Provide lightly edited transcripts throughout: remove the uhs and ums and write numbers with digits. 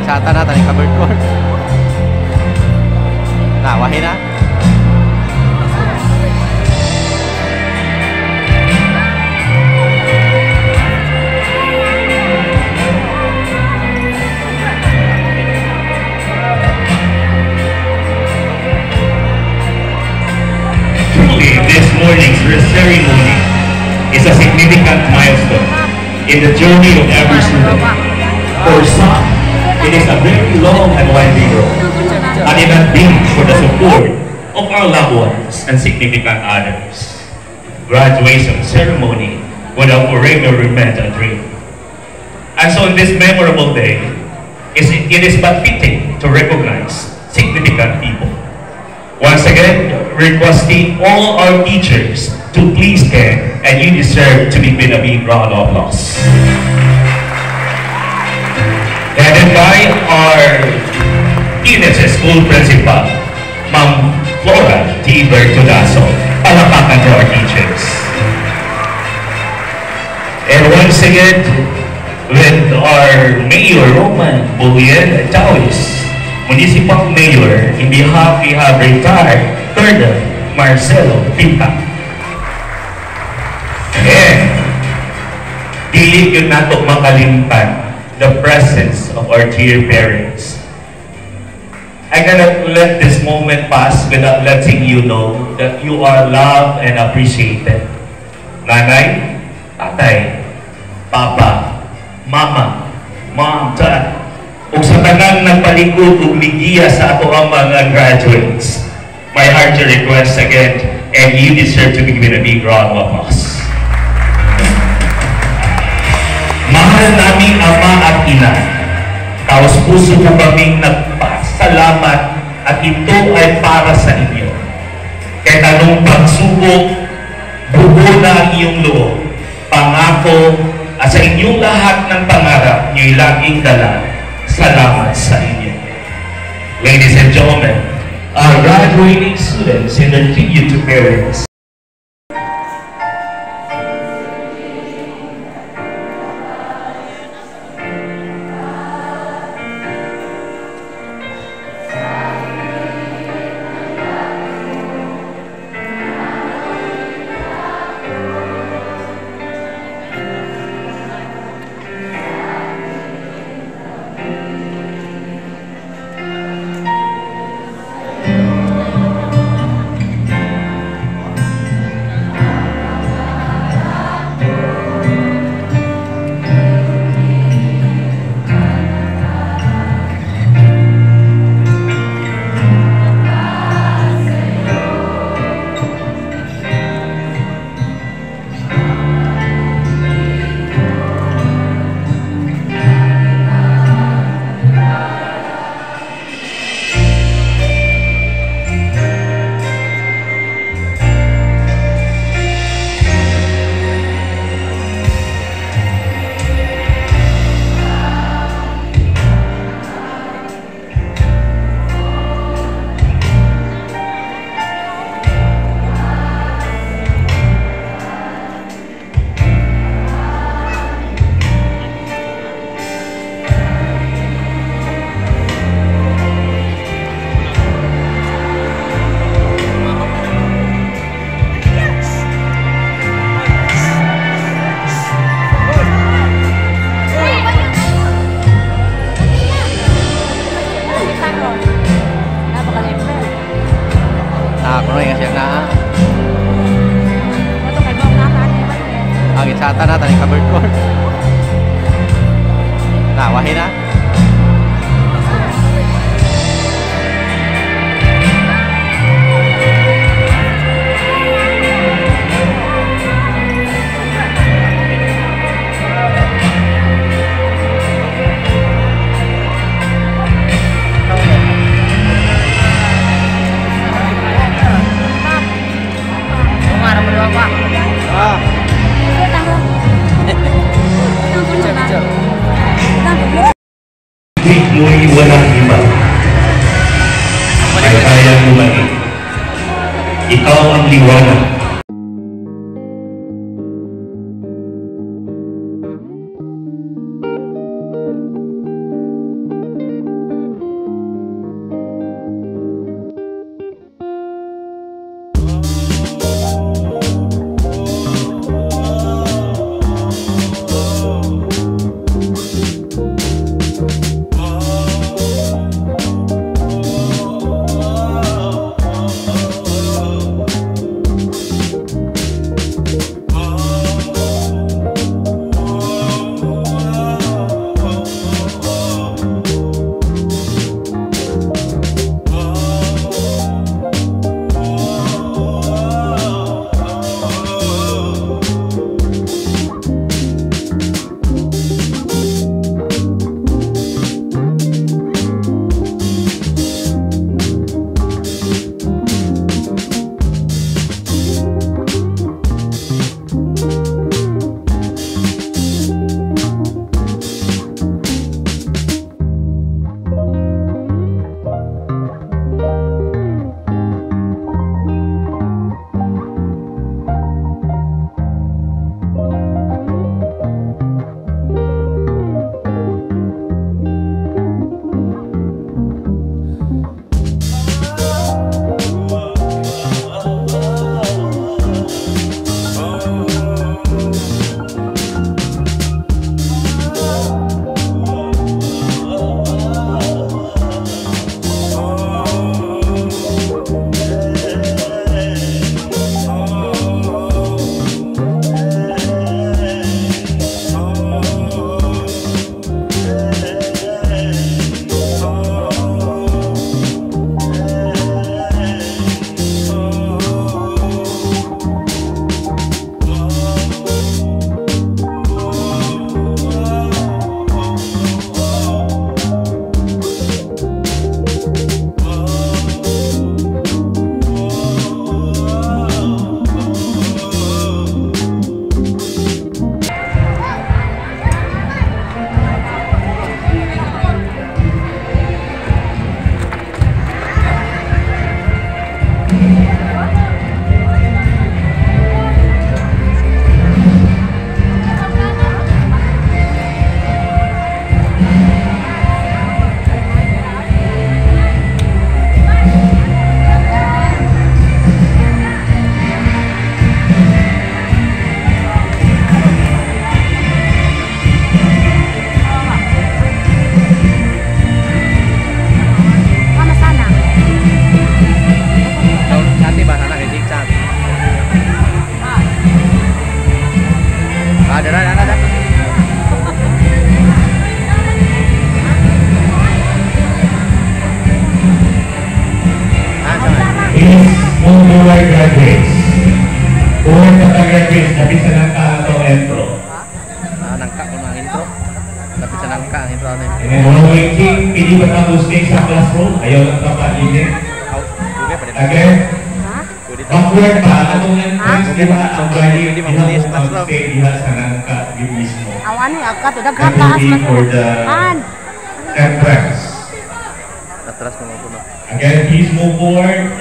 Ata na tani covered court. Nawahin na. Truly, this morning's ceremony is a significant milestone in the journey of every student. For some, it is a very long and winding road, and it has been for the support of our loved ones and significant others. Graduation ceremony would have forever remained a dream. And so on this memorable day, it is but fitting to recognize significant people. Once again, requesting all our teachers to please stand, and you deserve to be given a big round of applause. Headed by our PNSS School Principal, Ma'am Flora T. Bertolaso. Palakpakan to our teachers. And once again, with our Mayor Roman Bullion Taois, Municipal Mayor, in behalf we have retired Colonel Marcelo Pinta. And dili yun nato makalimtan the presence of our dear parents. I cannot let this moment pass without letting you know that you are loved and appreciated. Nanay, tatay, papa, mama, mom, dad, ug sa tanang nagpalikod ug migiya sa ato ang mga graduates. My heart to request again, and you deserve to be given a big round of applause. Mahal namin Ama at Ina, taos puso po kaming nagpasalamat at ito ay para sa inyo. Kahit anong pagsubok, buo na ang iyong loob, pangako, at sa inyong lahat ng pangarap, nyo'y laging dala. Salamat sa inyo. Ladies and gentlemen, our graduating students in their tribute to parents. Hindi mo'y walang iba. Ay kayang lumalik. Ikaw ang liwanag. Mulai graduates. Kung graduates, napit sa nangka ito intro. Nangka ko na intro. Napit sa nangka ang intro. And then, waiting, pili ba na to stay sa classroom? Ayaw lang ka pa-init. Again, backward pa. Atong entrance, di ba? Ang bali, stay diha sa nangka, yung mismo. Awan ni agka to daghan taas na for the entrance. Atras mo po na. Again, please move forward.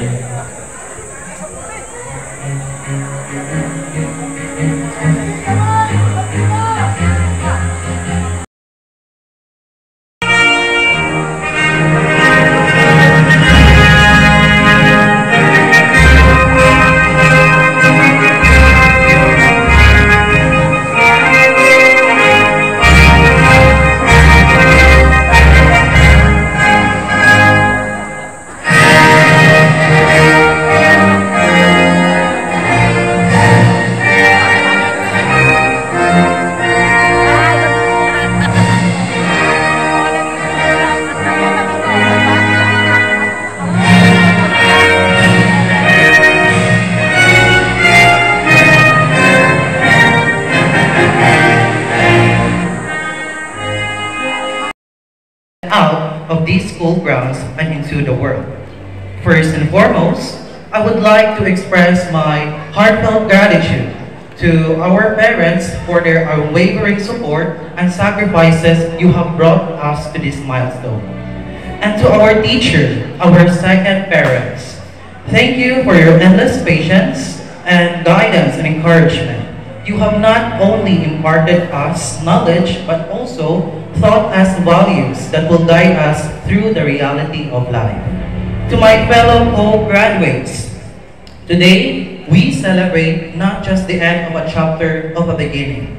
Out of these school grounds and into the world. First and foremost, I would like to express my heartfelt gratitude To our parents for their unwavering support and sacrifices, you have brought us to this milestone. And to our teacher, our second parents, thank you for your endless patience and guidance and encouragement. You have not only imparted us knowledge, but also taught us values that will guide us through the reality of life. To my fellow co-graduates, today we celebrate not just the end of a chapter of a beginning.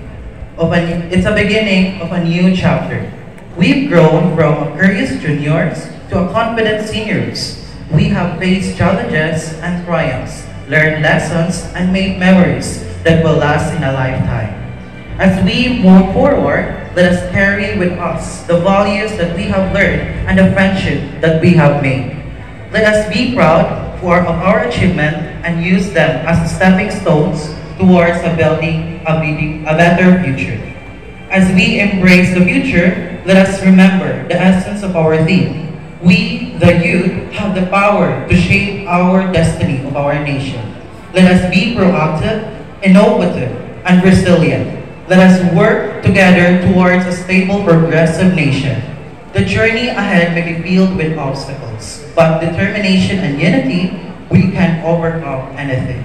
It's a beginning of a new chapter. We've grown from curious juniors to a confident seniors. We have faced challenges and triumphs, learned lessons, and made memories that will last in a lifetime. As we move forward, let us carry with us the values that we have learned and the friendship that we have made. Let us be proud of our achievement and use them as stepping stones towards building a better future. As we embrace the future, let us remember the essence of our theme. We, the youth, have the power to shape our destiny of our nation. Let us be proactive, innovative, and resilient. Let us work together towards a stable, progressive nation. The journey ahead may be filled with obstacles, but determination and unity, we can overcome anything.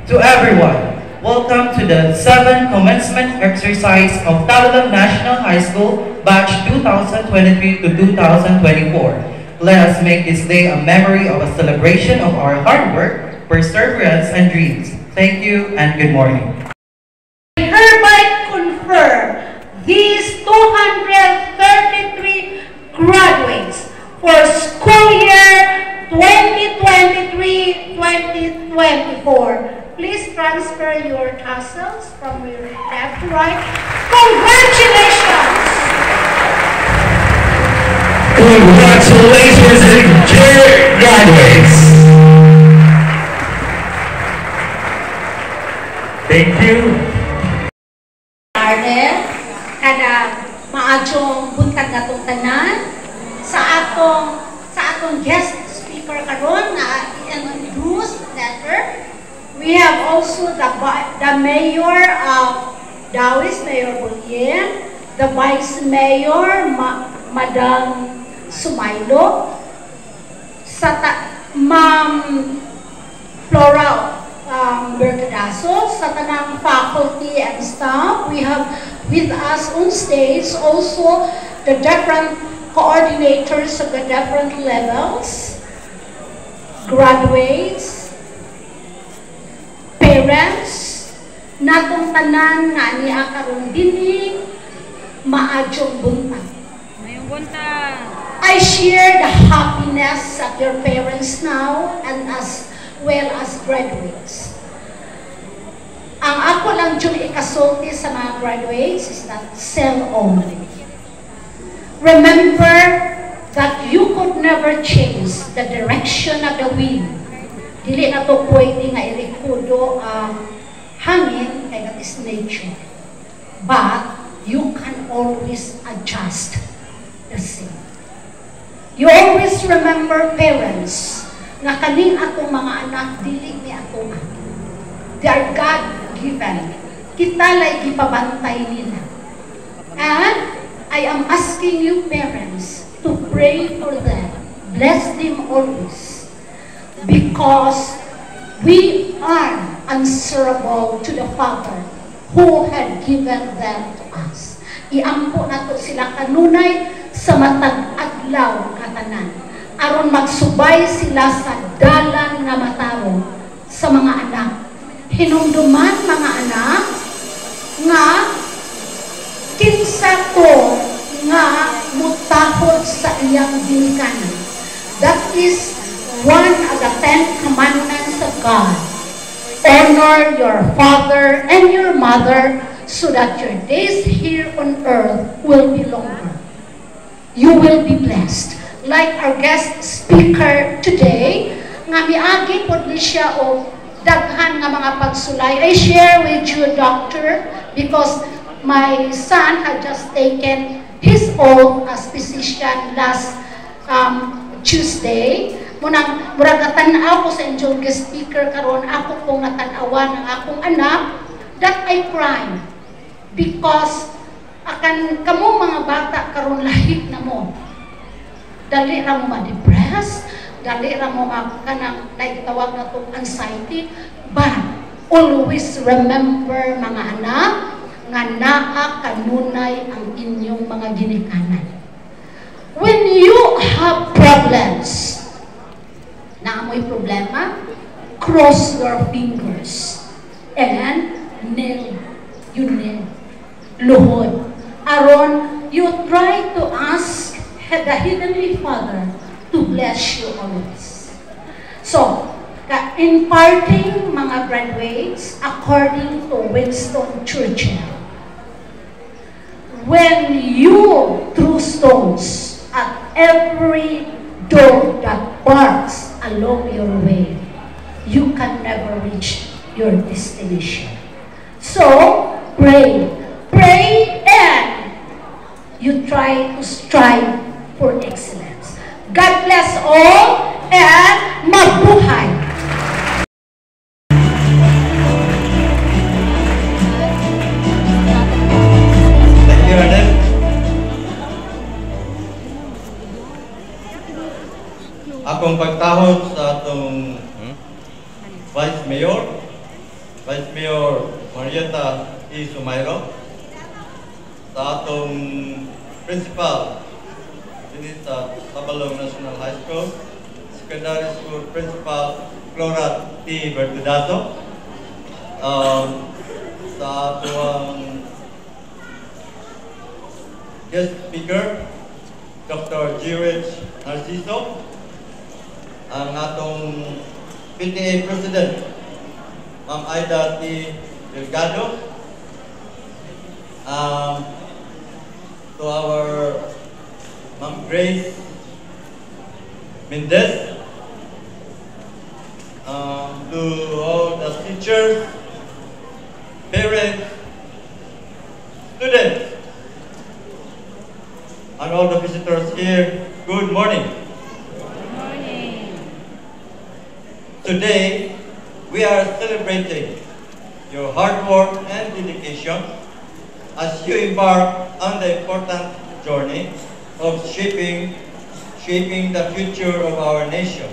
To everyone, welcome to the 7th commencement exercise of Talalang National High School, batch 2023 to 2024. Let us make this day a memory of a celebration of our hard work, perseverance, and dreams. Thank you and good morning. I hereby confirm these 233 graduates for school year 2023-2024. Please transfer your tassels from your left to right. Congratulations! Congratulations, dear graduates! Thank you. Arne, kada maadjong buntag natong tanan sa atong guest speaker karon na i-introduce letter. We have also the mayor of Dawis, Mayor Bulyen, the vice mayor, Madam Sumaylo, Ma'am Floral Bertadaso, sa tanang faculty and staff. We have with us on stage also the different coordinators of the different levels, graduates, parents, natong tanan nga niya karon dinhi maadyong buntag. Mayong buntag. I share the happiness of your parents now and as well as graduates. Ang ako lang dyan ikasulti sa mga graduates is that sell only. Remember that you could never change the direction of the wind. Dili na to pwede nga irekudo ang hangin kay that is nature. But you can always adjust the same. You always remember parents nga kaning atong mga anak dili ni ato. They are God-given. Kita lay gipabantay nila. And I am asking you parents to pray for them. Bless them always. Because we are answerable to the Father who had given them to us. Iampo nato sila kanunay sa matag adlaw katanan. Aron magsubay sila sa dalan nga matarong sa mga anak. Hinumduman mga anak nga kinsa to nga mutahod sa iyang ginikanan. That is one of the 10 commandments of God. Honor your father and your mother so that your days here on earth will be longer. You will be blessed. Like our guest speaker today, nga miagi pod ni siya o daghan nga mga pagsulay. I share with you, doctor, because my son had just taken his oath as physician last Tuesday. Murag natanaw ko sa inyong guest speaker karon, ako pong natanawan ng akong anak. that I cry because akan kamo mga bata karon lahit na mo. Dali ra mo ma-depress, dali ra mo kanang tawag na tong anxiety, but always remember mga anak nga naa kanunay ang inyong mga ginikanan. When you have problems, naamoy problema, cross your fingers and kneel. You kneel. Luhod. Aron, you try to ask the Heavenly Father to bless you always. So, imparting mga graduates according to Winston Churchill, when you threw stones at every door that barks along your way, you can never reach your destination. So, pray. Pray and you try to strive for excellence. God bless all and mabuhay! Thank you, Ernest. Akong pagtahod sa atong Vice Mayor Marieta E. Sumayro, sa atong Principal din sa Tabalong National High School, Secondary School Principal Clora T. Bertudato, sa atong guest speaker, Dr. G.Rich Narciso, ang atong PTA President, Ma'am Aida T. Delgado, to our Ma'am Grace Mendez, to all the teachers, parents, students, and all the visitors here, good morning. Good morning. Today, we are celebrating your hard work and dedication as you embark on the important journey of shaping the future of our nation.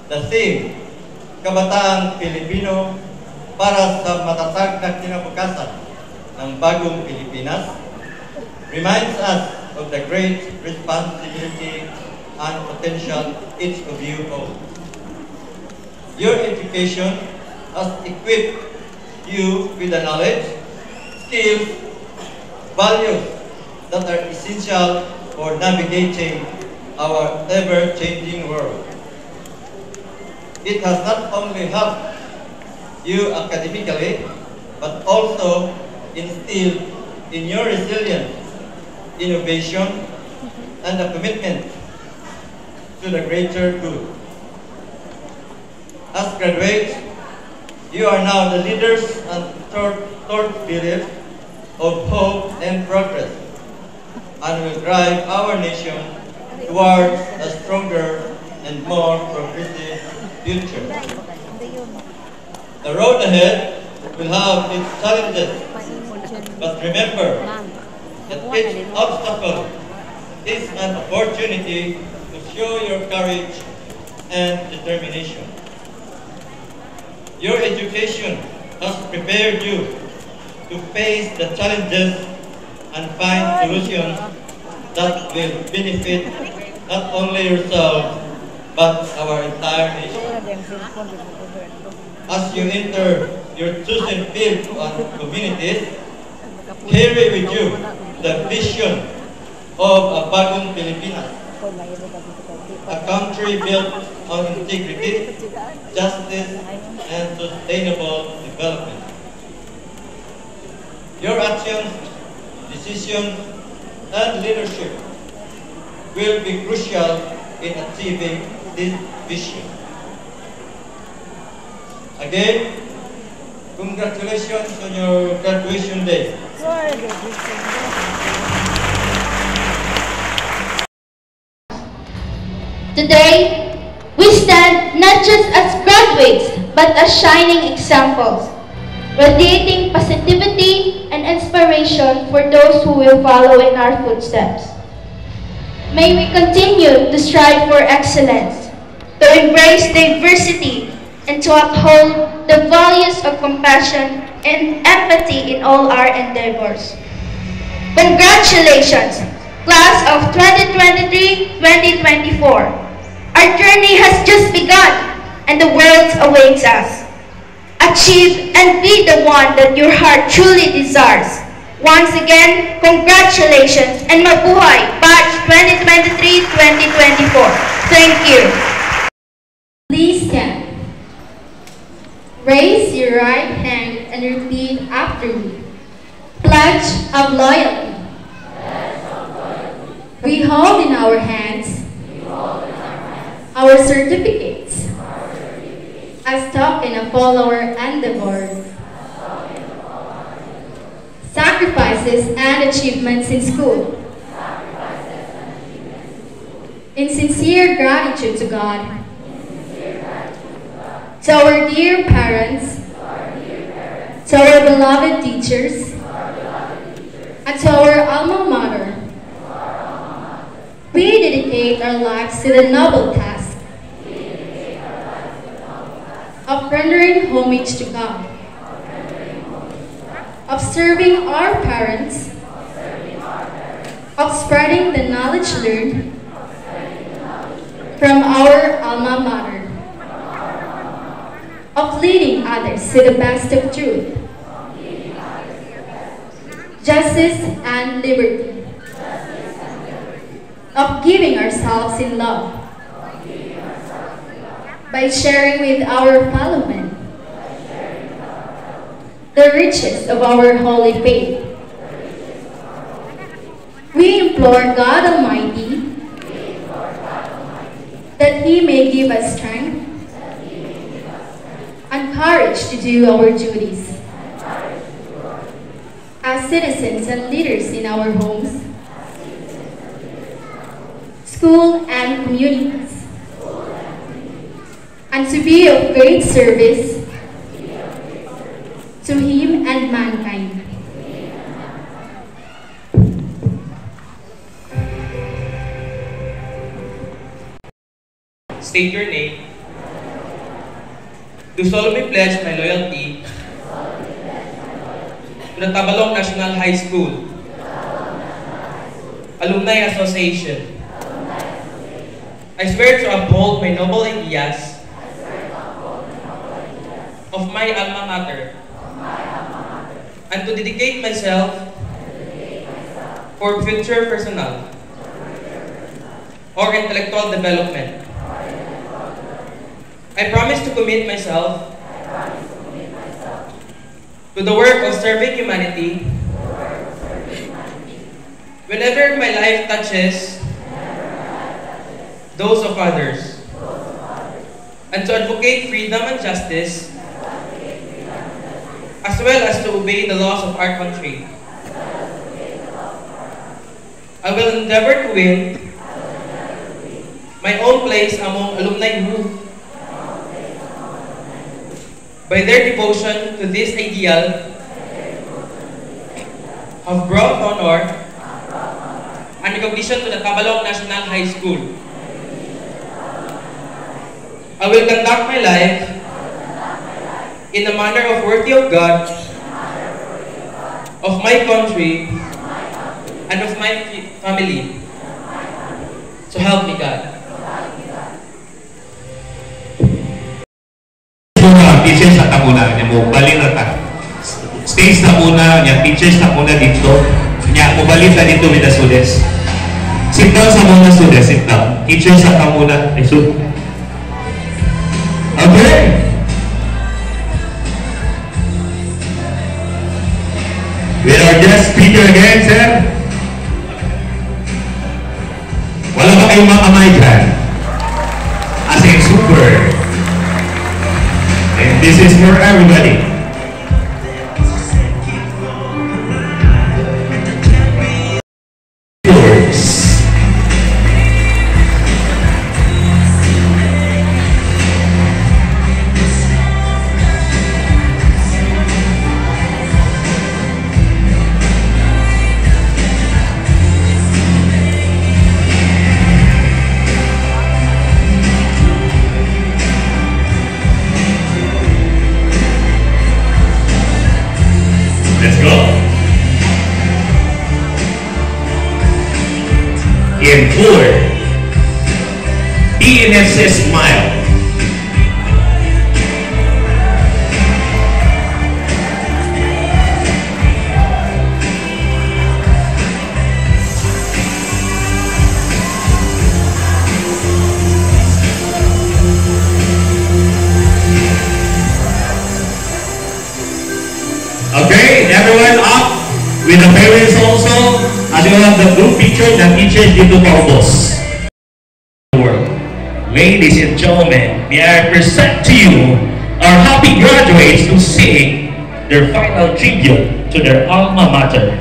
The theme, Kabataan Pilipino para sa matatag na kinabukasan ng bagong Pilipinas, reminds us of the great responsibility and potential each of you hold. Your education has equipped you with the knowledge, skills, values that are essential for navigating our ever-changing world. It has not only helped you academically, but also instilled in your resilience, innovation, and a commitment to the greater good. As graduates, you are now the leaders and thought leaders of hope and progress, and will drive our nation towards a stronger and more progressive future. The road ahead will have its challenges, but remember that each obstacle is an opportunity to show your courage and determination. Your education has prepared you to face the challenges and find solutions that will benefit not only yourself but our entire nation. As you enter your chosen field and communities, carry with you the vision of a bagong Pilipinas, a country built on integrity, justice, and sustainable development. Your actions, decisions, and leadership will be crucial in achieving this vision. Again, congratulations on your graduation day. Today, we stand not just as graduates, but as shining examples. radiating positivity and inspiration for those who will follow in our footsteps. May we continue to strive for excellence, to embrace diversity, and to uphold the values of compassion and empathy in all our endeavors. Congratulations, class of 2023-2024. Our journey has just begun, and the world awaits us. Achieve and be the one that your heart truly desires. Once again, congratulations and mabuhay, batch 2023-2024. Thank you. Please stand. Raise your right hand and repeat after me. Pledge of loyalty. We hold in our hands our certificates as token of follower endeavor, sacrifices and achievements in school. In sincere gratitude to God, to our dear parents, to our beloved teachers, and to our alma mater, we dedicate our lives to the noble task of rendering homage to God, of serving our parents, of spreading the knowledge learned from our alma mater, of leading others to the best of truth, justice and liberty, of giving ourselves in love, by sharing with our fellow men the riches of our holy faith. We implore God Almighty that He may give us strength and courage to do our duties as citizens and leaders in our homes, school and communities, and to be of great service to Him and mankind. State your name. Do solemnly pledge my loyalty to the Tabalong National High School Alumni Association. I swear to uphold my noble ideas of my alma mater and to dedicate myself for future personal or intellectual development. I promise to commit myself to the work of serving humanity whenever my life touches those of others, and to advocate freedom and justice, as well as to obey the laws of our country. I will endeavor to win my own place among alumni who, by their devotion to this ideal, have brought honor and recognition to the Tabalong National High School. I will conduct my life in a manner of worthy of God, of my country, and of my family. So help me God. Teachers na muna, niya mo balik na ta. Stage na muna, niya teachers na muna dito. Niya mo balik na dito with the students. Sit down sa muna students, sit down. Teachers na muna. Okay. With our guest speaker again, sir. Wala ba kayong mga kamay dyan? As in super. And this is for everybody. In 4, ENS Smile. Okay, everyone up with the parents also, as you have the group picture that teachers need to focus. Ladies and gentlemen, may I present to you our happy graduates to sing their final tribute to their alma mater,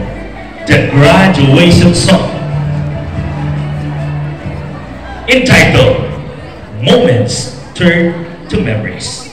the graduation song, entitled Moments Turn to Memories.